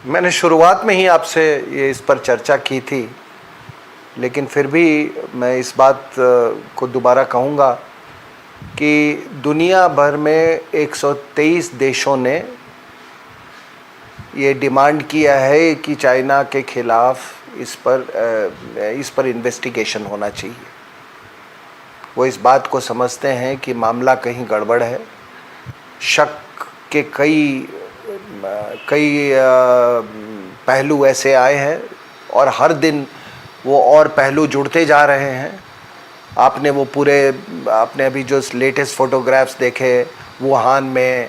मैंने शुरुआत में ही आपसे ये इस पर चर्चा की थी, लेकिन फिर भी मैं इस बात को दोबारा कहूँगा कि दुनिया भर में 123 देशों ने ये डिमांड किया है कि चाइना के खिलाफ इस पर इन्वेस्टिगेशन होना चाहिए। वो इस बात को समझते हैं कि मामला कहीं गड़बड़ है। शक के कई पहलू ऐसे आए हैं और हर दिन वो और पहलू जुड़ते जा रहे हैं। आपने अभी जो लेटेस्ट फोटोग्राफ्स देखे वुहान में,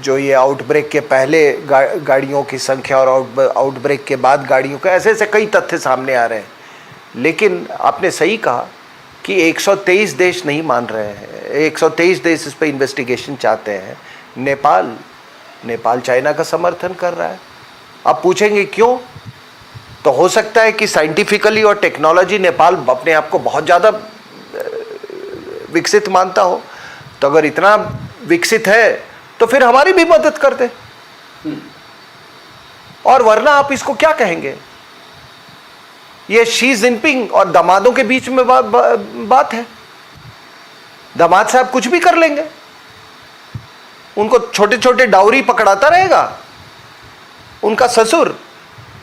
जो ये आउटब्रेक के पहले गाड़ियों की संख्या और आउटब्रेक के बाद गाड़ियों का, ऐसे कई तथ्य सामने आ रहे हैं। लेकिन आपने सही कहा कि 123 देश नहीं मान रहे हैं, 123 देश इस पर इन्वेस्टिगेशन चाहते हैं। नेपाल चाइना का समर्थन कर रहा है। आप पूछेंगे क्यों? तो हो सकता है कि साइंटिफिकली और टेक्नोलॉजी नेपाल अपने आप को बहुत ज़्यादा विकसित मानता हो। तो अगर इतना विकसित है तो फिर हमारी भी मदद कर दे, और वरना आप इसको क्या कहेंगे? ये शी जिनपिंग और दामादों के बीच में बात है। दामाद साहब कुछ भी कर लेंगे, उनको छोटे छोटे डाउरी पकड़ाता रहेगा उनका ससुर,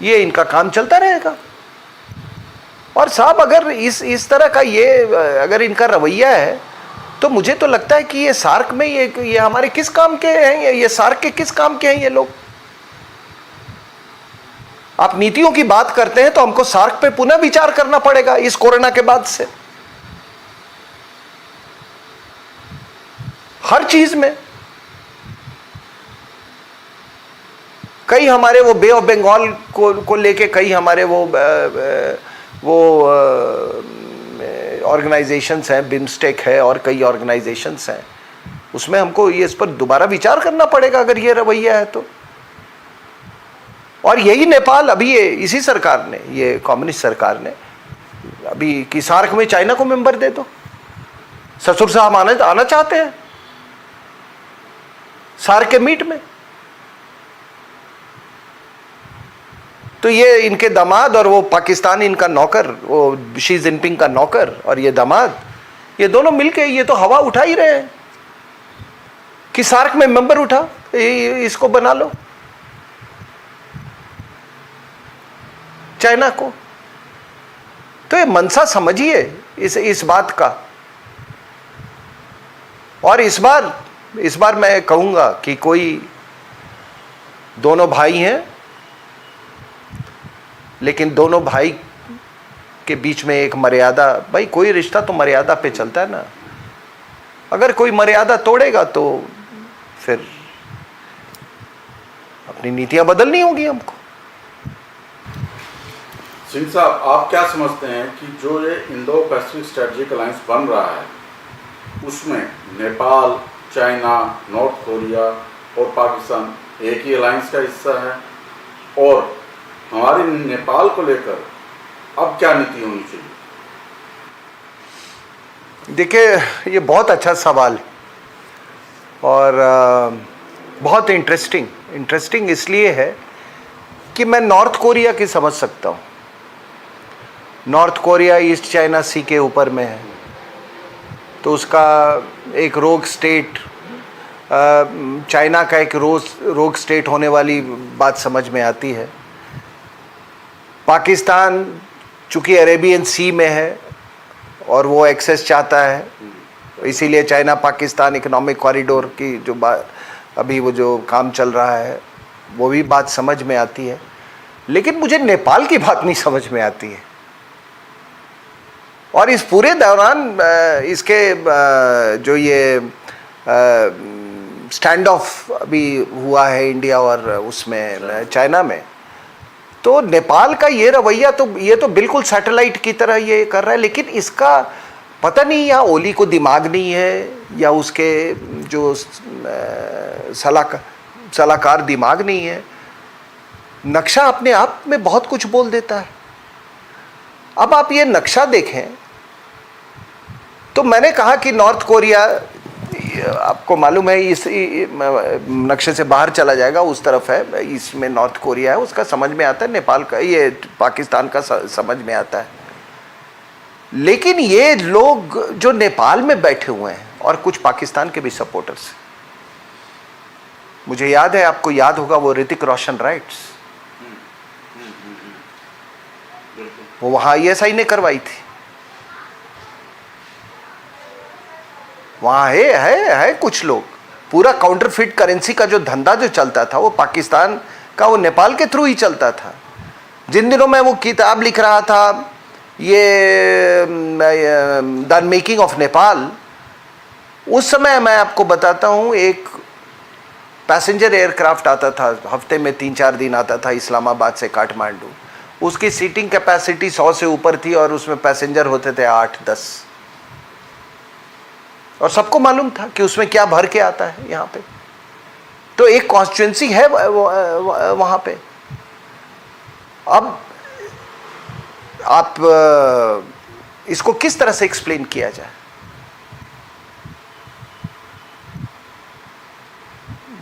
ये इनका काम चलता रहेगा। और साहब अगर इस तरह का अगर इनका रवैया है तो मुझे तो लगता है कि ये सार्क में ये हमारे किस काम के हैं? ये सार्क के किस काम के हैं ये लोग? आप नीतियों की बात करते हैं तो हमको सार्क पे पुनः विचार करना पड़ेगा इस कोरोना के बाद से, हर चीज में। कई हमारे वो बे ऑफ बंगाल को लेके कई हमारे वो ऑर्गेनाइजेशंस हैं, बिम्स्टेक है और कई ऑर्गेनाइजेशंस हैं, उसमें हमको इस पर दोबारा विचार करना पड़ेगा अगर ये रवैया है तो। और यही नेपाल अभी इसी सरकार ने, ये कम्युनिस्ट सरकार ने अभी कि सार्क में चाइना को मेंबर दे दो। ससुर साहब आना चाहते हैं सार्क के मीट में। तो ये इनके दामाद और वो पाकिस्तान इनका नौकर, वो शी जिनपिंग का नौकर और ये दामाद, ये दोनों मिलके ये तो हवा उठा ही रहे हैं कि सार्क में मेंबर उठा, इसको बना लो चाइना को। तो ये मनसा समझिए इस बात का। और इस बार मैं कहूंगा कि कोई दोनों भाई हैं, लेकिन दोनों भाई के बीच में एक मर्यादा, भाई कोई रिश्ता तो मर्यादा पे चलता है ना। अगर कोई मर्यादा तोड़ेगा तो फिर अपनी नीतियां बदलनी होगी हमको। सिंह साहब, आप क्या समझते हैं कि जो ये इंडो पैसिफिक स्ट्रेटेजिक अलायंस बन रहा है उसमें नेपाल, चाइना, नॉर्थ कोरिया और पाकिस्तान एक ही अलायंस का हिस्सा है, और हमारे नेपाल को लेकर अब क्या नीति होनी चाहिए? देखिए, ये बहुत अच्छा सवाल है और बहुत इंटरेस्टिंग इसलिए है कि मैं नॉर्थ कोरिया की समझ सकता हूँ। नॉर्थ कोरिया ईस्ट चाइना सी के ऊपर में है, तो उसका एक रोग स्टेट, चाइना का एक रोग स्टेट होने वाली बात समझ में आती है। पाकिस्तान चूंकि अरेबियन सी में है और वो एक्सेस चाहता है, इसीलिए चाइना पाकिस्तान इकोनॉमिक कॉरिडोर की जो अभी वो जो काम चल रहा है वो भी बात समझ में आती है। लेकिन मुझे नेपाल की बात नहीं समझ में आती है। और इस पूरे दौरान इसके जो ये स्टैंड ऑफ अभी हुआ है इंडिया और उसमें चाइना में, तो नेपाल का ये रवैया तो ये तो बिल्कुल सैटेलाइट की तरह ये कर रहा है। लेकिन इसका पता नहीं या ओली को दिमाग नहीं है या उसके जो सलाहकार दिमाग नहीं है। नक्शा अपने आप में बहुत कुछ बोल देता है। अब आप ये नक्शा देखें तो मैंने कहा कि नॉर्थ कोरिया आपको मालूम है इस नक्शे से बाहर चला जाएगा, उस तरफ है, इसमें नॉर्थ कोरिया है, उसका समझ में आता है, नेपाल का, ये पाकिस्तान का समझ में आता है। लेकिन ये लोग जो नेपाल में बैठे हुए हैं और कुछ पाकिस्तान के भी सपोर्टर्स, मुझे याद है, आपको याद होगा वो ऋतिक रोशन राइट्स, वो वहां ISI ने करवाई थी। वहां है कुछ लोग, पूरा काउंटरफिट करेंसी का जो धंधा जो चलता था वो पाकिस्तान का, वो नेपाल के थ्रू ही चलता था। जिन दिनों मैं वो किताब लिख रहा था, ये द मेकिंग ऑफ नेपाल, उस समय मैं आपको बताता हूँ, एक पैसेंजर एयरक्राफ्ट आता था, हफ्ते में 3-4 दिन आता था इस्लामाबाद से काठमांडू। उसकी सीटिंग कैपेसिटी 100 से ऊपर थी और उसमें पैसेंजर होते थे 8-10, और सबको मालूम था कि उसमें क्या भर के आता है यहाँ पे। तो एक कॉन्स्टिट्यूंसी है वहाँ पे। अब आप इसको किस तरह से एक्सप्लेन किया जाए?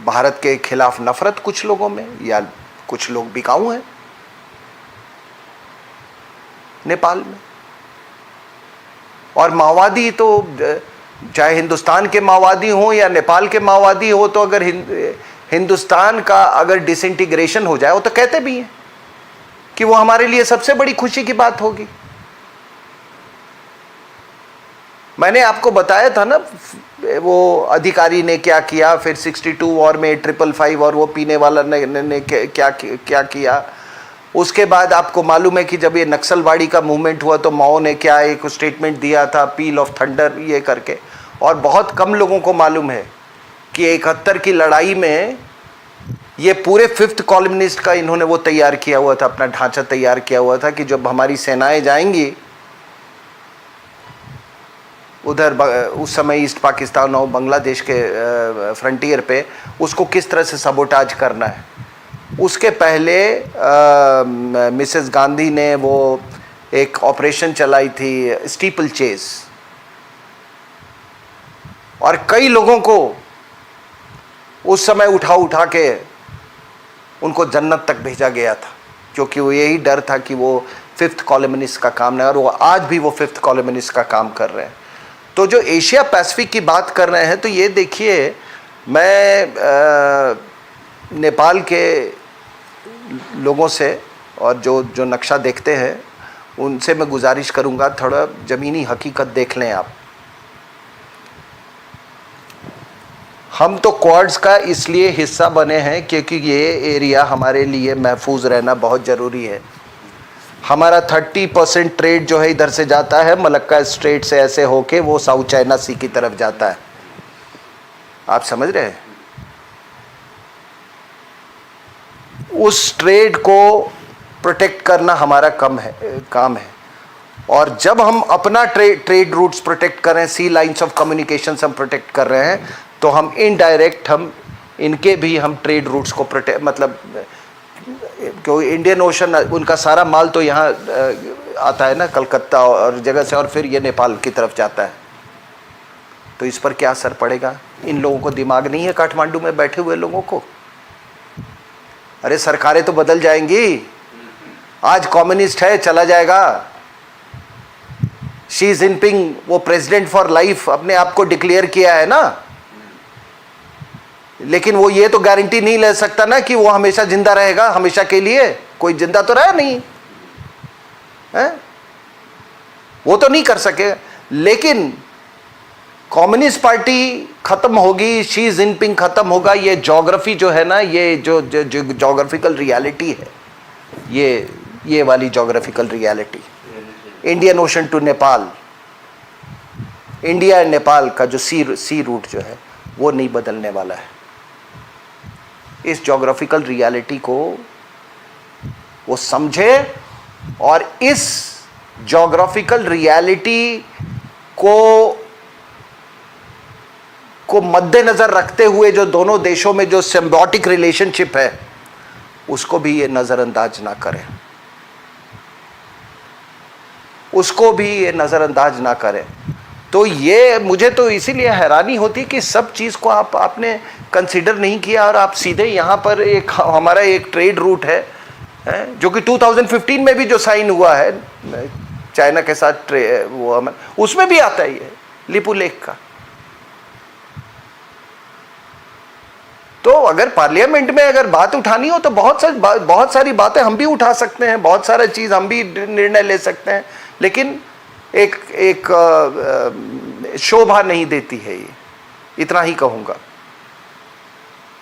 भारत के खिलाफ नफरत कुछ लोगों में, या कुछ लोग बिकाऊ हैं नेपाल में, और माओवादी तो चाहे हिंदुस्तान के माओवादी हो या नेपाल के माओवादी हो, तो अगर हिंदुस्तान का अगर डिसइंटीग्रेशन हो जाए, वो तो कहते भी हैं कि वो हमारे लिए सबसे बड़ी खुशी की बात होगी। मैंने आपको बताया था ना वो अधिकारी ने क्या किया, फिर 62 वॉर में 555 और वो पीने वाला ने क्या किया। उसके बाद आपको मालूम है कि जब ये नक्सलवाड़ी का मूवमेंट हुआ तो माओ ने क्या एक स्टेटमेंट दिया था, पील ऑफ थंडर ये करके। और बहुत कम लोगों को मालूम है कि 71 की लड़ाई में ये पूरे 5th कॉलमनिस्ट का इन्होंने वो तैयार किया हुआ था, अपना ढांचा तैयार किया हुआ था कि जब हमारी सेनाएं जाएंगी उधर, उस समय ईस्ट पाकिस्तान और बांग्लादेश के फ्रंटियर पे, उसको किस तरह से सबोटाज करना है। उसके पहले मिसेस गांधी ने वो एक ऑपरेशन चलाई थी, स्टीपल चेज, और कई लोगों को उस समय उठा के उनको जन्नत तक भेजा गया था, क्योंकि वो यही डर था कि वो 5th कॉलमनिस्ट का काम नहीं, और वो आज भी वो 5th कॉलमनिस्ट का काम कर रहे हैं। तो जो एशिया पैसिफिक की बात कर रहे हैं, तो ये देखिए, मैं नेपाल के लोगों से और जो नक्शा देखते हैं उनसे मैं गुजारिश करूंगा, थोड़ा ज़मीनी हकीकत देख लें आप। हम तो क्वाड्स का इसलिए हिस्सा बने हैं क्योंकि ये एरिया हमारे लिए महफूज रहना बहुत ज़रूरी है। हमारा 30% ट्रेड जो है इधर से जाता है, मलक्का स्ट्रेट से ऐसे होके वो साउथ चाइना सी की तरफ जाता है। आप समझ रहे हैं? उस ट्रेड को प्रोटेक्ट करना हमारा काम है। और जब हम अपना ट्रेड रूट्स प्रोटेक्ट कर रहे हैं, सी लाइंस ऑफ कम्युनिकेशन हम प्रोटेक्ट कर रहे हैं, तो हम इनडायरेक्ट हम इनके भी हम ट्रेड रूट्स को प्रोटेक्ट, मतलब क्योंकि इंडियन ओशन उनका सारा माल तो यहाँ आता है ना, कलकत्ता और जगह से, और फिर ये नेपाल की तरफ जाता है। तो इस पर क्या असर पड़ेगा? इन लोगों को दिमाग नहीं है, काठमांडू में बैठे हुए लोगों को। अरे सरकारें तो बदल जाएंगी, आज कम्युनिस्ट है चला जाएगा। शी जिनपिंग वो प्रेसिडेंट फॉर लाइफ अपने आप को डिक्लेयर किया है ना, लेकिन वो ये तो गारंटी नहीं ले सकता ना कि वो हमेशा जिंदा रहेगा, हमेशा के लिए। कोई जिंदा तो रहा नहीं है, वो तो नहीं कर सके। लेकिन कम्युनिस्ट पार्टी खत्म होगी, शी जिनपिंग खत्म होगा, ये ज्योग्राफी जो है ना, ये जो ज्योग्राफिकल रियलिटी है, ये वाली geographical reality, Indian ocean to Nepal, India and Nepal का जो सी रूट जो है वो नहीं बदलने वाला है। इस ज्योग्राफिकल रियलिटी को वो समझे, और इस ज्योग्राफिकल रियलिटी को मद्देनजर रखते हुए जो दोनों देशों में जो सिम्बायोटिक रिलेशनशिप है उसको भी ये नज़रअंदाज ना करें, उसको भी ये नज़रअंदाज ना करें। तो ये मुझे तो इसीलिए हैरानी होती कि सब चीज़ को आपने कंसिडर नहीं किया और आप सीधे यहाँ पर एक हमारा एक ट्रेड रूट है जो कि 2015 में भी जो साइन हुआ है चाइना के साथ वो उसमें भी आता है ये लिपू लेक का। तो अगर पार्लियामेंट में अगर बात उठानी हो तो बहुत सारी बातें हम भी उठा सकते हैं, बहुत सारा चीज़ हम भी निर्णय ले सकते हैं, लेकिन एक शोभा नहीं देती है ये, इतना ही कहूँगा।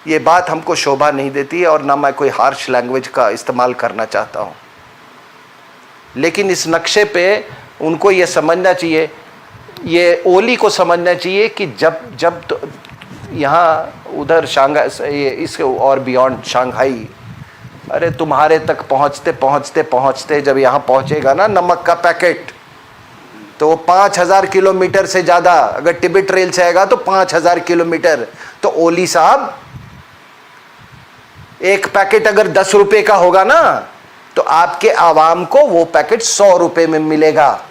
ये बात हमको शोभा नहीं देती है और ना मैं कोई हार्श लैंग्वेज का इस्तेमाल करना चाहता हूँ, लेकिन इस नक्शे पे उनको ये समझना चाहिए, ये ओली को समझना चाहिए कि जब तो यहाँ उधर शांघाई इसके और बियॉन्ड शांघाई, अरे तुम्हारे तक पहुँचते पहुँचते पहुँचते जब यहाँ पहुँचेगा ना नमक का पैकेट, तो 5000 किलोमीटर से ज़्यादा, अगर टिबेट रेल से आएगा तो 5000 किलोमीटर। तो ओली साहब एक पैकेट अगर 10 रुपए का होगा ना तो आपके आवाम को वो पैकेट 100 रुपए में मिलेगा।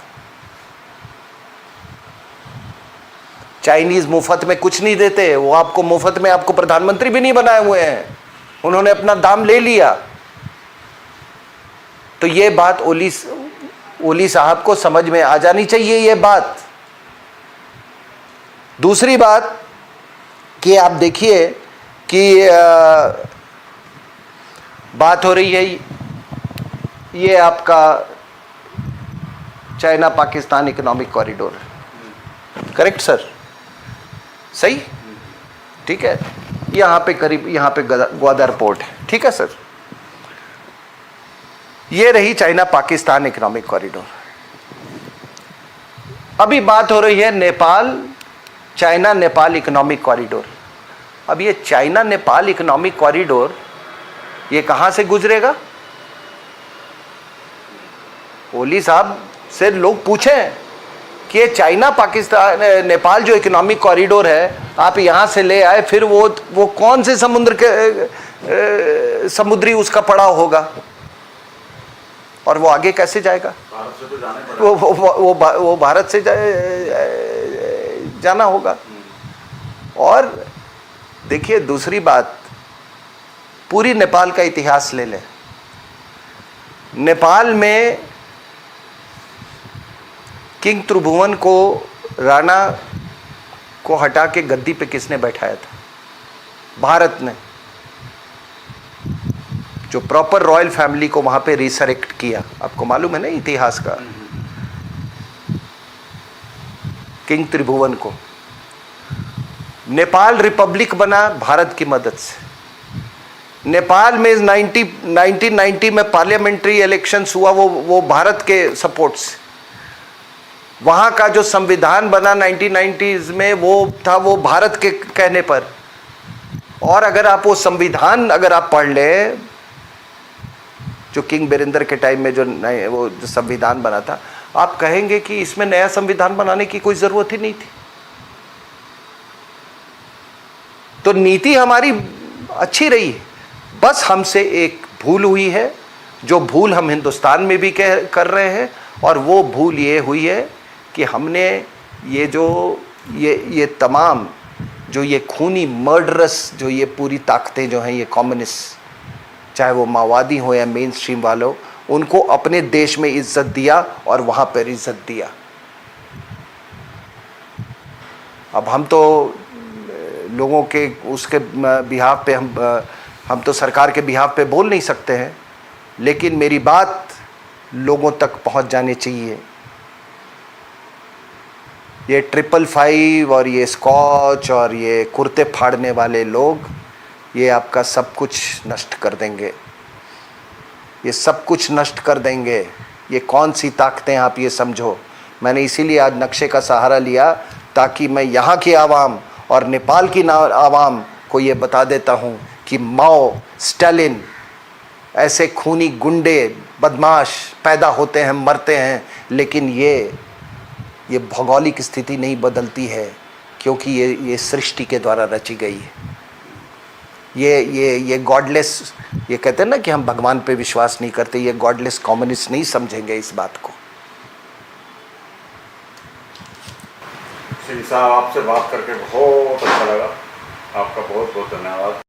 चाइनीज मुफ्त में कुछ नहीं देते, वो आपको मुफ्त में आपको प्रधानमंत्री भी नहीं बनाए हुए हैं, उन्होंने अपना दाम ले लिया। तो ये बात ओली साहब को समझ में आ जानी चाहिए ये बात। दूसरी बात कि आप देखिए कि बात हो रही है ये आपका China Pakistan economic corridor, correct sir? सही, ठीक है। यहाँ पे करीब यहाँ पे ग्वादर पोर्ट है, ठीक है सर। ये रही चाइना पाकिस्तान इकोनॉमिक कॉरिडोर। अभी बात हो रही है Nepal China Nepal economic corridor. अब ये चाइना नेपाल इकोनॉमिक कॉरिडोर ये कहां से गुजरेगा? ओली साहब से लोग पूछें कि ये चाइना पाकिस्तान नेपाल जो इकोनॉमिक कॉरिडोर है आप यहां से ले आए, फिर वो कौन से समुद्र के समुद्री उसका पड़ाव होगा और वो आगे कैसे जाएगा? भारत से तो जाने पड़ेगा। वो भारत से जाना होगा। और देखिए दूसरी बात, पूरी नेपाल का इतिहास ले लें। नेपाल में किंग त्रिभुवन को, राणा को हटा के गद्दी पे किसने बैठाया था? भारत ने, जो प्रॉपर रॉयल फैमिली को वहां पे रिसरेक्ट किया। आपको मालूम है ना इतिहास का? किंग त्रिभुवन को। नेपाल रिपब्लिक बना भारत की मदद से। नेपाल में 1990 में पार्लियामेंट्री इलेक्शंस हुआ वो भारत के सपोर्ट से। वहाँ का जो संविधान बना 1990s में वो था वो भारत के कहने पर। और अगर आप वो संविधान अगर आप पढ़ लें जो किंग बिरेंद्र के टाइम में वो जो संविधान बना था, आप कहेंगे कि इसमें नया संविधान बनाने की कोई ज़रूरत ही नहीं थी। तो नीति हमारी अच्छी रही है, बस हमसे एक भूल हुई है, जो भूल हम हिंदुस्तान में भी कर रहे हैं। और वो भूल ये हुई है कि हमने ये तमाम जो ये खूनी मर्डरस जो ये पूरी ताकतें जो हैं ये कम्युनिस्ट, चाहे वो माओवादी हो या मेन स्ट्रीम वालों, उनको अपने देश में इज्जत दिया और वहाँ पर इज्जत दिया। अब हम तो लोगों के उसके बिहाफ पे हम तो सरकार के बिहाफ पे बोल नहीं सकते हैं, लेकिन मेरी बात लोगों तक पहुंच जानी चाहिए। ये 555 और ये स्कॉच और ये कुर्ते फाड़ने वाले लोग ये आपका सब कुछ नष्ट कर देंगे, ये सब कुछ नष्ट कर देंगे। ये कौन सी ताकतें आप ये समझो। मैंने इसीलिए आज नक्शे का सहारा लिया ताकि मैं यहाँ की आवाम और नेपाल की आवाम को ये बता देता हूँ कि माओ, स्टालिन ऐसे खूनी गुंडे बदमाश पैदा होते हैं, मरते हैं, लेकिन ये भौगोलिक स्थिति नहीं बदलती है, क्योंकि ये सृष्टि के द्वारा रची गई है। ये गॉडलेस, ये कहते हैं ना कि हम भगवान पे विश्वास नहीं करते, ये गॉडलेस कम्युनिस्ट नहीं समझेंगे इस बात को। साहब आपसे बात करके बहुत अच्छा लगा। आपका बहुत बहुत धन्यवाद।